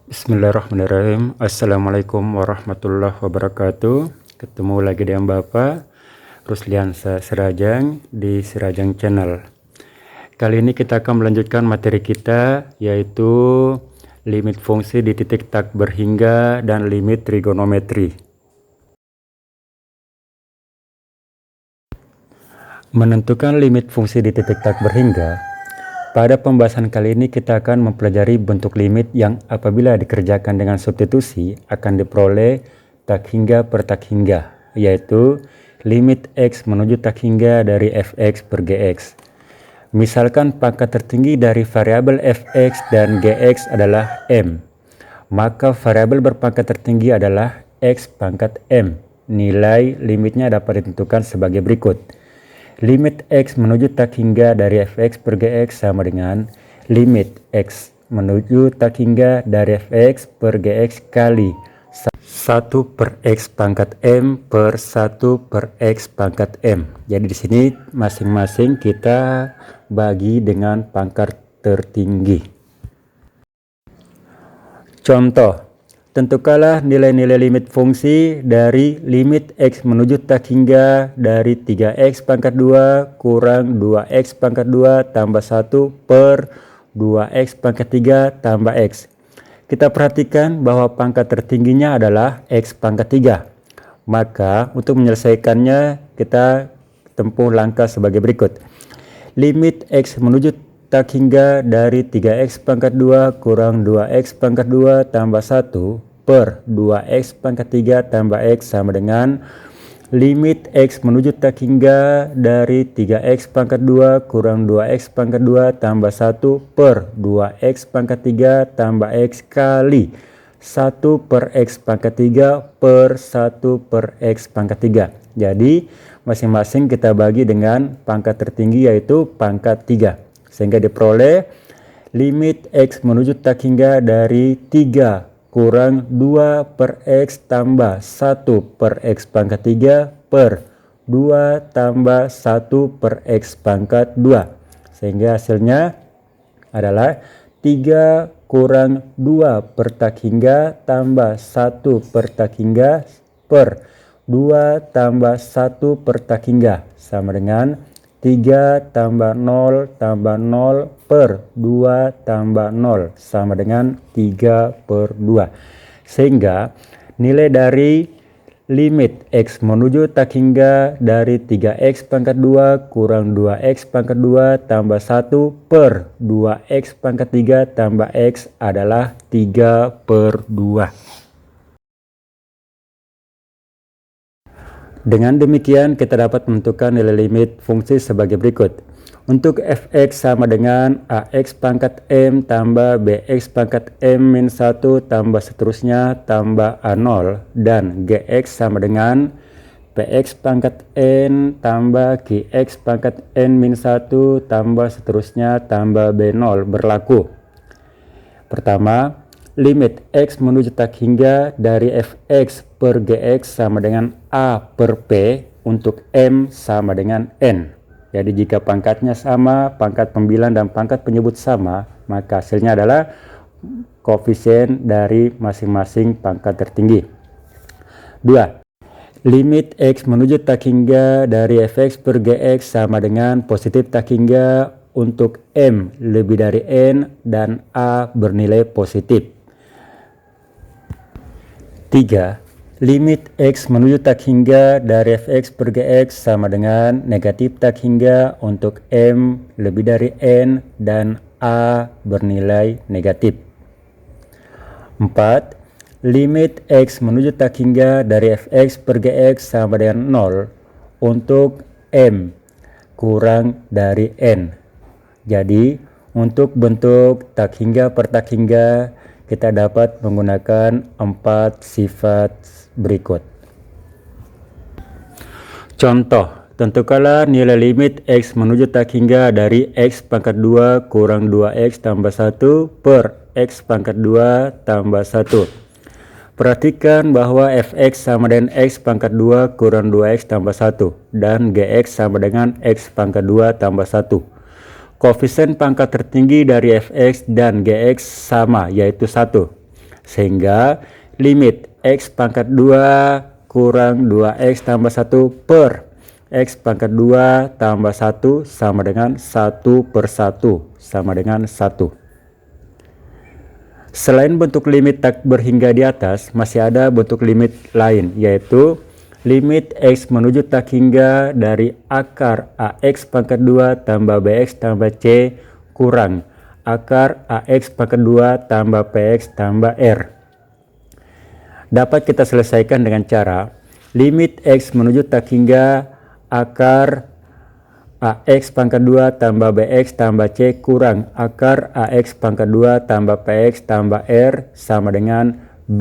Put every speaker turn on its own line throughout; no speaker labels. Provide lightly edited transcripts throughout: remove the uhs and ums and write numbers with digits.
Bismillahirrahmanirrahim. Assalamualaikum warahmatullahi wabarakatuh. Ketemu lagi dengan Bapak Rusliansa Sirajang di Sirajang Channel. Kali ini kita akan melanjutkan materi kita, yaitu limit fungsi di titik tak berhingga dan limit trigonometri. Menentukan limit fungsi di titik tak berhingga. Pada pembahasan kali ini kita akan mempelajari bentuk limit yang apabila dikerjakan dengan substitusi akan diperoleh tak hingga per tak hingga, yaitu limit x menuju tak hingga dari fx per gx. Misalkan pangkat tertinggi dari variabel fx dan gx adalah m, maka variabel berpangkat tertinggi adalah x pangkat m. Nilai limitnya dapat ditentukan sebagai berikut. Limit x menuju tak hingga dari fx per gx sama dengan limit x menuju tak hingga dari fx per gx kali 1 per x pangkat m per 1 per x pangkat m. Jadi di sini masing-masing kita bagi dengan pangkat tertinggi. Contoh, tentukanlah nilai-nilai limit fungsi dari limit x menuju tak hingga dari 3x pangkat 2 kurang 2x pangkat 2 tambah 1 per 2x pangkat 3 tambah x. Kita perhatikan bahwa pangkat tertingginya adalah x pangkat 3. Maka untuk menyelesaikannya kita tempuh langkah sebagai berikut. Limit x menuju tak hingga dari 3x pangkat 2 kurang 2x pangkat 2 tambah 1 per 2x pangkat 3 tambah x sama dengan limit x menuju tak hingga dari 3x pangkat 2 kurang 2x pangkat 2 tambah 1 per 2x pangkat 3 tambah x kali 1 per x pangkat 3 per 1 per x pangkat 3. Jadi masing-masing kita bagi dengan pangkat tertinggi yaitu pangkat 3. Sehingga diperoleh limit x menuju tak hingga dari 3 kurang 2 per x tambah 1 per x pangkat 3 per 2 tambah 1 per x pangkat 2. Sehingga hasilnya adalah 3 kurang 2 per tak hingga tambah 1 per tak hingga per 2 tambah 1 per tak hingga sama dengan 3 tambah 0 tambah 0 per 2 tambah 0 sama dengan 3 per 2. Sehingga nilai dari limit x menuju tak hingga dari 3x pangkat 2 kurang 2x pangkat 2 tambah 1 per 2x pangkat 3 tambah x adalah 3 per 2. Dengan demikian kita dapat menentukan nilai limit fungsi sebagai berikut. Untuk fx sama dengan ax pangkat m tambah bx pangkat m min 1 tambah seterusnya tambah a0 dan gx sama dengan px pangkat n tambah qx pangkat n min 1 tambah seterusnya tambah b0 berlaku. Pertama, limit x menuju tak hingga dari fx per gx sama dengan a per p untuk m sama dengan n. Jadi jika pangkatnya sama, pangkat pembilang dan pangkat penyebut sama, maka hasilnya adalah koefisien dari masing-masing pangkat tertinggi. 2. Limit x menuju tak hingga dari fx per gx sama dengan positif tak hingga untuk m lebih dari n dan a bernilai positif. 3. Limit x menuju tak hingga dari fx per gx sama dengan negatif tak hingga untuk m lebih dari n dan a bernilai negatif. 4. Limit x menuju tak hingga dari fx per gx sama dengan 0 untuk m kurang dari n. Jadi untuk bentuk tak hingga per tak hingga kita dapat menggunakan 4 sifat berikut. Contoh, tentukanlah nilai limit x menuju tak hingga dari x pangkat 2 kurang 2x tambah 1 per x pangkat 2 tambah 1. Perhatikan bahwa fx sama dengan x pangkat 2 kurang 2x tambah 1 dan gx sama dengan x pangkat 2 tambah 1. Koefisien pangkat tertinggi dari fx dan gx sama, yaitu 1. Sehingga limit X pangkat 2 kurang 2X tambah 1 per X pangkat 2 tambah 1 sama dengan 1 per 1 sama dengan 1. Selain bentuk limit tak berhingga di atas, masih ada bentuk limit lain, yaitu limit X menuju tak hingga dari akar AX pangkat 2 tambah BX tambah C kurang akar AX pangkat 2 tambah PX tambah R. Dapat kita selesaikan dengan cara limit X menuju tak hingga akar AX pangkat 2 tambah BX tambah C kurang akar AX pangkat 2 tambah PX tambah R sama dengan B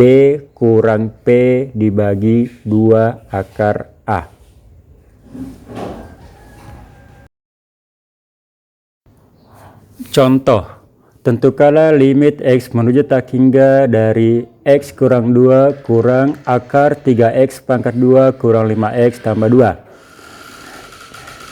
kurang P dibagi 2 akar A. Contoh, tentukanlah limit X menuju tak hingga dari X kurang 2 kurang akar 3X pangkat 2 kurang 5X tambah 2.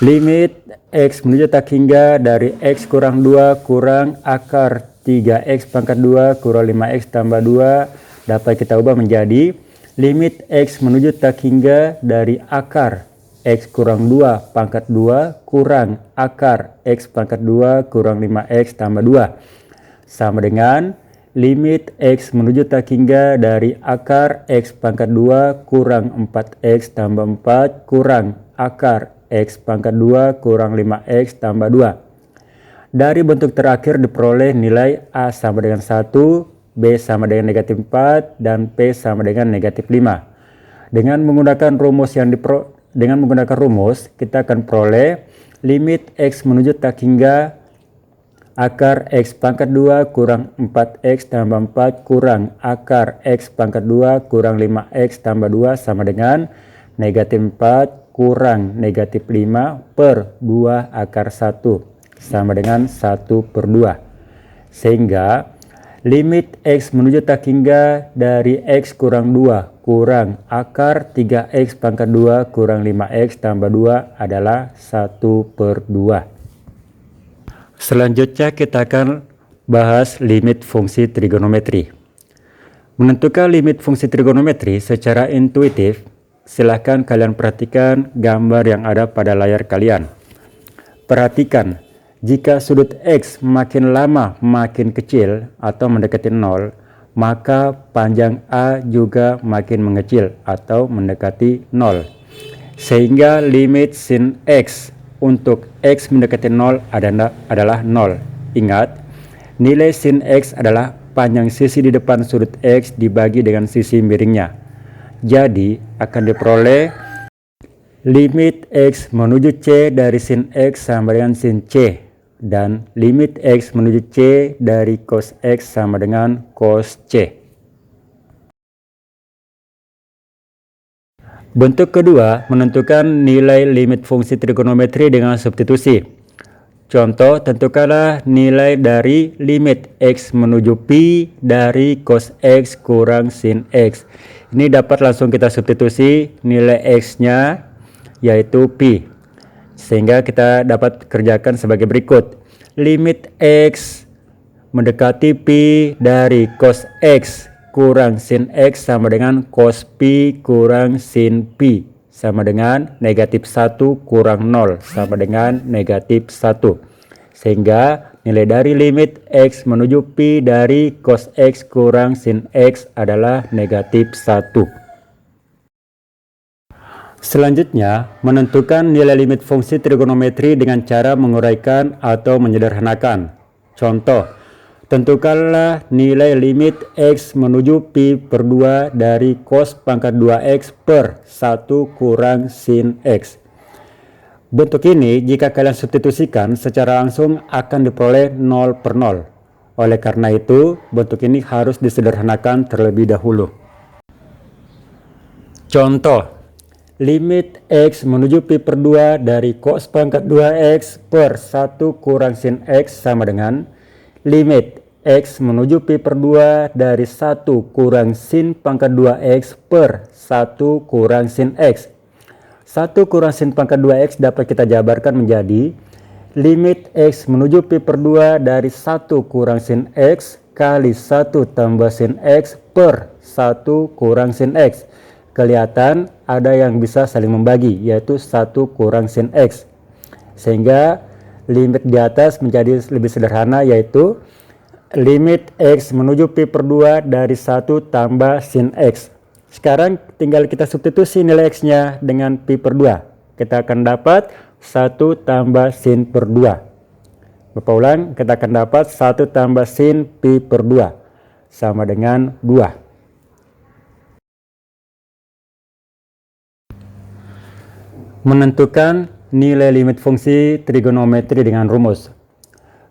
Limit X menuju tak hingga dari X kurang 2 kurang akar 3X pangkat 2 kurang 5X tambah 2 dapat kita ubah menjadi limit X menuju tak hingga dari akar X kurang 2 pangkat 2 kurang akar X pangkat 2 kurang 5X tambah 2 sama dengan limit X menuju tak hingga dari akar X pangkat 2 kurang 4X tambah 4 kurang akar X pangkat 2 kurang 5X tambah 2. Dari bentuk terakhir diperoleh nilai A sama dengan 1, B sama dengan negatif 4, dan P sama dengan negatif 5. Dengan menggunakan rumus kita akan peroleh limit X menuju tak hingga akar X pangkat 2 kurang 4X tambah 4 kurang akar X pangkat 2 kurang 5X tambah 2 sama dengan negatif 4 kurang negatif 5 per 2 akar 1 sama dengan 1 per 2. Sehingga limit X menuju tak hingga dari X kurang 2 kurang akar 3X pangkat 2 kurang 5X tambah 2 adalah 1 per 2. Selanjutnya kita akan bahas limit fungsi trigonometri. Menentukan limit fungsi trigonometri secara intuitif, silahkan kalian perhatikan gambar yang ada pada layar kalian. Perhatikan, jika sudut X makin lama makin kecil atau mendekati 0, maka panjang A juga makin mengecil atau mendekati 0. Sehingga limit sin X untuk X mendekati 0 adalah 0. Ingat, nilai sin X adalah panjang sisi di depan sudut X dibagi dengan sisi miringnya. Jadi akan diperoleh limit X menuju C dari sin X sama dengan sin C. Dan limit X menuju C dari cos X sama dengan cos C. Bentuk kedua, menentukan nilai limit fungsi trigonometri dengan substitusi. Contoh, tentukanlah nilai dari limit X menuju pi dari cos X kurang sin X. Ini dapat langsung kita substitusi nilai X-nya yaitu pi. Sehingga kita dapat kerjakan sebagai berikut. Limit X mendekati pi dari cos X kurang sin X sama dengan cos pi kurang sin pi sama dengan negatif 1 kurang 0 sama dengan negatif 1. Sehingga nilai dari limit X menuju pi dari cos X kurang sin X adalah negatif 1. Selanjutnya, menentukan nilai limit fungsi trigonometri dengan cara menguraikan atau menyederhanakan. Contoh, tentukanlah nilai limit X menuju pi per 2 dari cos pangkat 2X per 1 kurang sin X. Bentuk ini jika kalian substitusikan secara langsung akan diperoleh 0 per 0. Oleh karena itu, bentuk ini harus disederhanakan terlebih dahulu. Contoh, limit X menuju pi per 2 dari cos pangkat 2X per 1 kurang sin X sama dengan limit X menuju pi per 2 dari 1 kurang sin pangkat 2X per 1 kurang sin X. 1 kurang sin pangkat 2X dapat kita jabarkan menjadi limit X menuju pi per 2 dari 1 kurang sin X kali 1 tambah sin X per 1 kurang sin X. Kelihatan ada yang bisa saling membagi, yaitu 1 kurang sin X. Sehingga limit di atas menjadi lebih sederhana, yaitu limit X menuju pi per 2 dari 1 tambah sin X. Sekarang tinggal kita substitusi nilai X-nya dengan pi per 2. Kita akan dapat 1 tambah sin per 2. Bapak ulang, kita akan dapat 1 tambah sin pi per 2 sama dengan 2. Menentukan nilai limit fungsi trigonometri dengan rumus.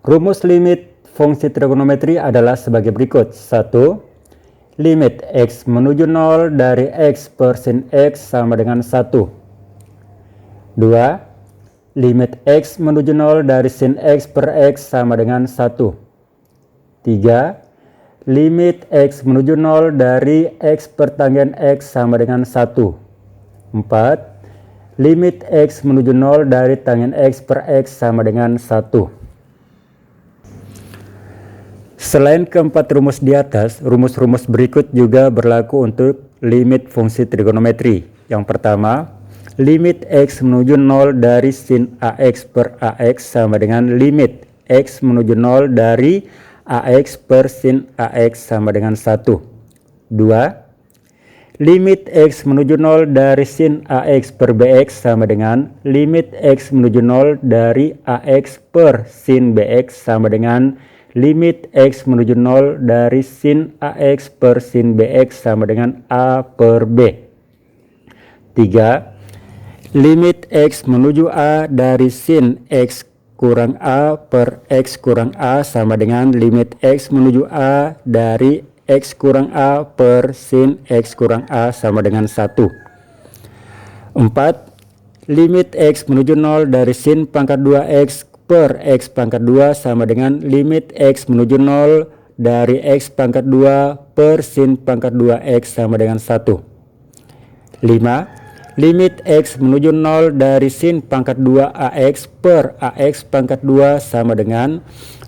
Rumus limit fungsi trigonometri adalah sebagai berikut. 1. Limit X menuju 0 dari X per sin X sama dengan 1. 2. Limit X menuju 0 dari sin X per X sama dengan 1. 3. Limit X menuju 0 dari X per tangen X sama dengan 1. 4. Limit X menuju 0 dari tangen X per X sama dengan 1. Selain keempat rumus di atas, rumus-rumus berikut juga berlaku untuk limit fungsi trigonometri. Yang pertama, limit X menuju 0 dari sin AX per AX sama dengan limit X menuju 0 dari AX per sin AX sama dengan 1. 2. Limit X menuju 0 dari sin AX per BX sama dengan limit X menuju 0 dari AX per sin BX sama dengan limit X menuju 0 dari sin AX per sin BX sama dengan A per B. 3. Limit X menuju A dari sin X kurang A per X kurang A sama dengan limit X menuju A dari X kurang A per sin X kurang A sama dengan 1. 4. Limit X menuju 0 dari sin pangkat 2X per X pangkat 2 sama dengan limit X menuju 0 dari X pangkat 2 per sin pangkat 2X sama dengan 1. 5. Limit X menuju 0 dari sin pangkat 2 AX per AX pangkat 2 sama dengan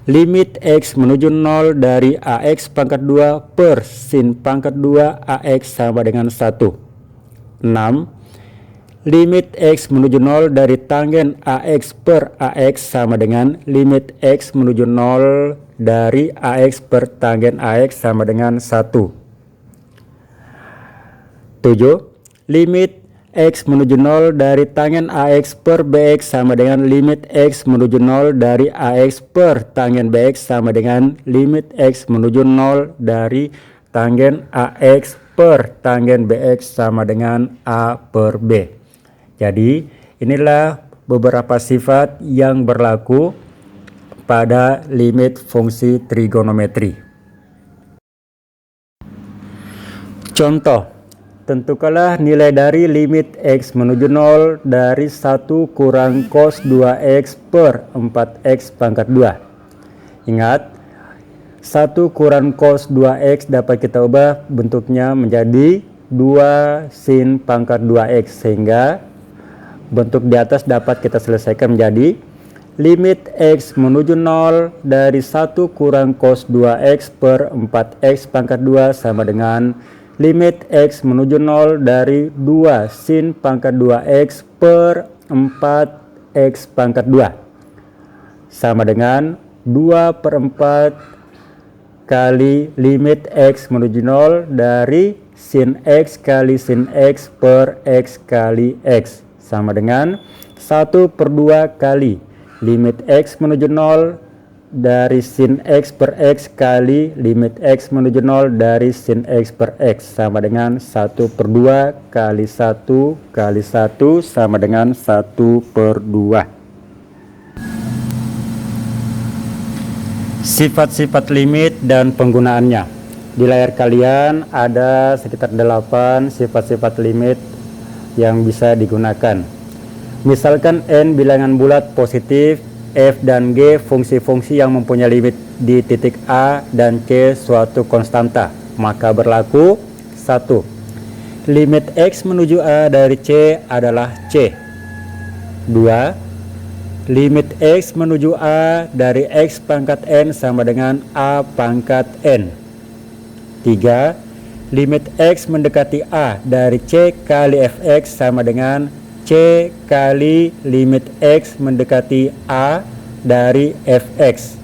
limit X menuju 0 dari AX pangkat 2 per sin pangkat 2 AX sama dengan 1. 6. Limit X menuju 0 dari tangen AX per AX sama dengan limit X menuju 0 dari AX per tangen AX sama dengan 1. 7. Limit X menuju 0 dari tangen AX per BX sama dengan limit X menuju 0 dari AX per tangen BX sama dengan limit X menuju 0 dari tangen AX per tangen BX sama dengan A per B. Jadi inilah beberapa sifat yang berlaku pada limit fungsi trigonometri. Contoh, tentukanlah nilai dari limit X menuju 0 dari 1 kurang cos 2X per 4X pangkat 2. Ingat, 1 kurang cos 2X dapat kita ubah bentuknya menjadi 2 sin pangkat 2X, sehingga bentuk di atas dapat kita selesaikan menjadi limit X menuju 0 dari 1 kurang cos 2X per 4X pangkat 2 sama dengan limit X menuju 0 dari 2 sin pangkat 2X per 4X pangkat 2 sama dengan 2 per 4 kali limit X menuju 0 dari sin X kali sin X per X kali X sama dengan 1 per 2 kali limit X menuju 0 dari sin X per X kali limit X menuju 0 dari sin X per X sama dengan 1 per 2 kali 1 kali 1 sama dengan 1 per 2. Sifat-sifat limit dan penggunaannya. Di layar kalian ada sekitar 8 sifat-sifat limit yang bisa digunakan. Misalkan N bilangan bulat positif, F dan G fungsi-fungsi yang mempunyai limit di titik A dan C suatu konstanta, maka berlaku 1. Limit X menuju A dari C adalah C. 2. limit X menuju A dari X pangkat N sama dengan A pangkat N. 3. Limit X mendekati A dari C kali Fx sama dengan C kali limit X mendekati A dari Fx.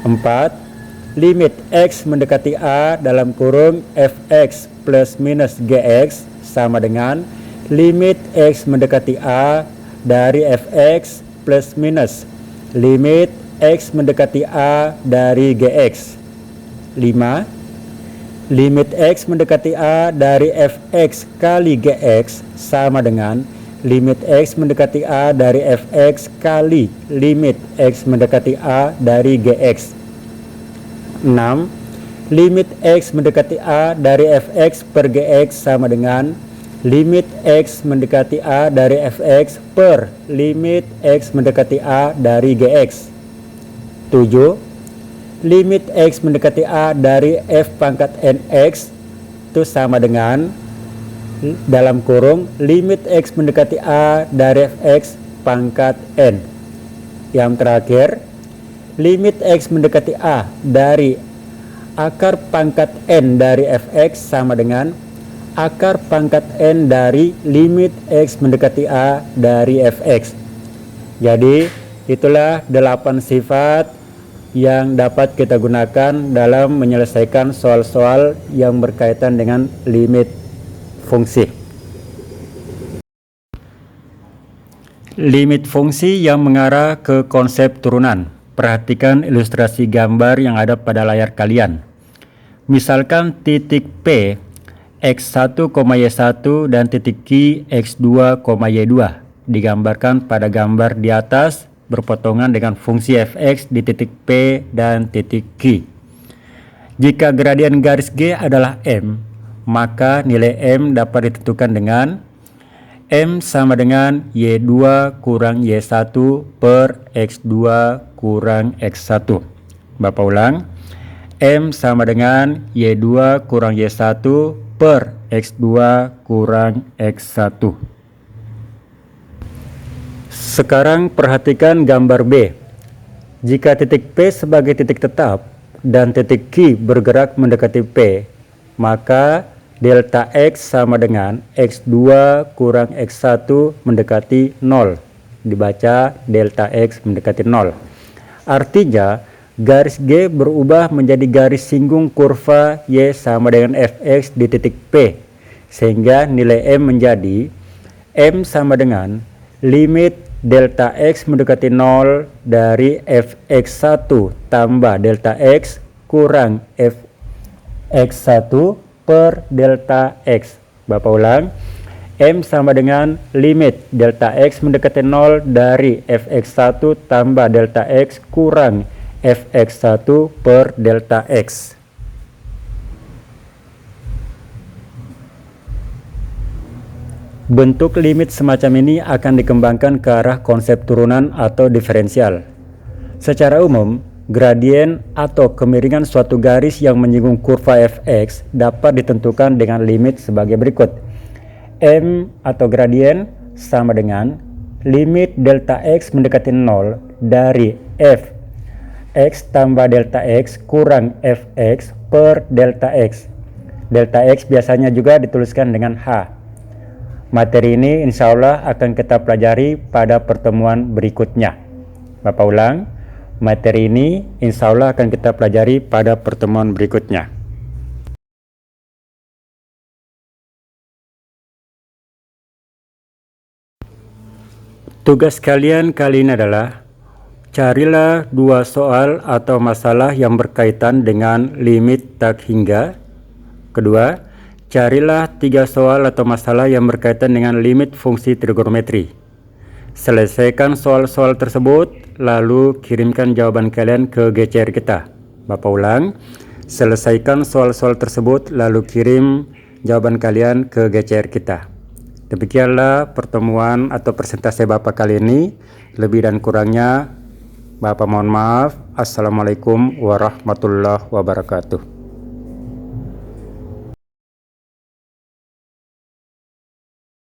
4. Limit X mendekati A dalam kurung Fx plus minus Gx sama dengan limit X mendekati A dari Fx plus minus limit X mendekati A dari Gx. 5. Limit X mendekati A dari Fx kali Gx sama dengan limit X mendekati A dari Fx kali limit X mendekati A dari Gx. 6. Limit X mendekati A dari Fx per Gx sama dengan limit X mendekati A dari Fx per limit X mendekati A dari Gx. 7. Limit X mendekati A dari F pangkat Nx itu sama dengan dalam kurung limit X mendekati A dari Fx pangkat N. Yang terakhir, limit X mendekati A dari akar pangkat N dari Fx sama dengan akar pangkat N dari limit X mendekati A dari Fx. Jadi itulah 8 sifat yang dapat kita gunakan dalam menyelesaikan soal-soal yang berkaitan dengan limit fungsi. Limit fungsi yang mengarah ke konsep turunan. Perhatikan ilustrasi gambar yang ada pada layar kalian. Misalkan titik P x1, y1 dan titik Q x2, y2 digambarkan pada gambar di atas berpotongan dengan fungsi fx di titik P dan titik Q. Jika gradien garis G adalah M, maka nilai M dapat ditentukan dengan M sama dengan Y2 kurang Y1 per X2 kurang X1. Bapak ulang, M sama dengan Y2 kurang Y1 per X2 kurang X1. Sekarang perhatikan gambar B. Jika titik P sebagai titik tetap dan titik Q bergerak mendekati P, maka delta X sama dengan X2 kurang X1 mendekati 0. Dibaca delta X mendekati 0. Artinya, garis G berubah menjadi garis singgung kurva Y sama dengan Fx di titik P, sehingga nilai M menjadi M sama dengan limit delta X mendekati 0 dari Fx1 tambah delta X kurang Fx1 per delta X. Bapak ulang, M sama dengan limit delta X mendekati 0 dari Fx1 tambah delta X kurang Fx1 per delta X. Bentuk limit semacam ini akan dikembangkan ke arah konsep turunan atau diferensial. Secara umum, gradien atau kemiringan suatu garis yang menyinggung kurva fx dapat ditentukan dengan limit sebagai berikut. M atau gradien sama dengan limit delta x mendekati 0 dari f x tambah delta x kurang fx per delta x. Delta x biasanya juga dituliskan dengan H. Materi ini insya Allah akan kita pelajari pada pertemuan berikutnya. Bapak ulang, materi ini insya Allah akan kita pelajari pada pertemuan berikutnya. Tugas kalian kali ini adalah carilah 2 soal atau masalah yang berkaitan dengan limit tak hingga. Kedua, carilah 3 soal atau masalah yang berkaitan dengan limit fungsi trigonometri. Selesaikan soal-soal tersebut, lalu kirimkan jawaban kalian ke GCR kita. Bapak ulang, selesaikan soal-soal tersebut, lalu kirim jawaban kalian ke GCR kita. Demikianlah pertemuan atau presentasi Bapak kali ini. Lebih dan kurangnya, Bapak mohon maaf. Assalamualaikum warahmatullahi wabarakatuh.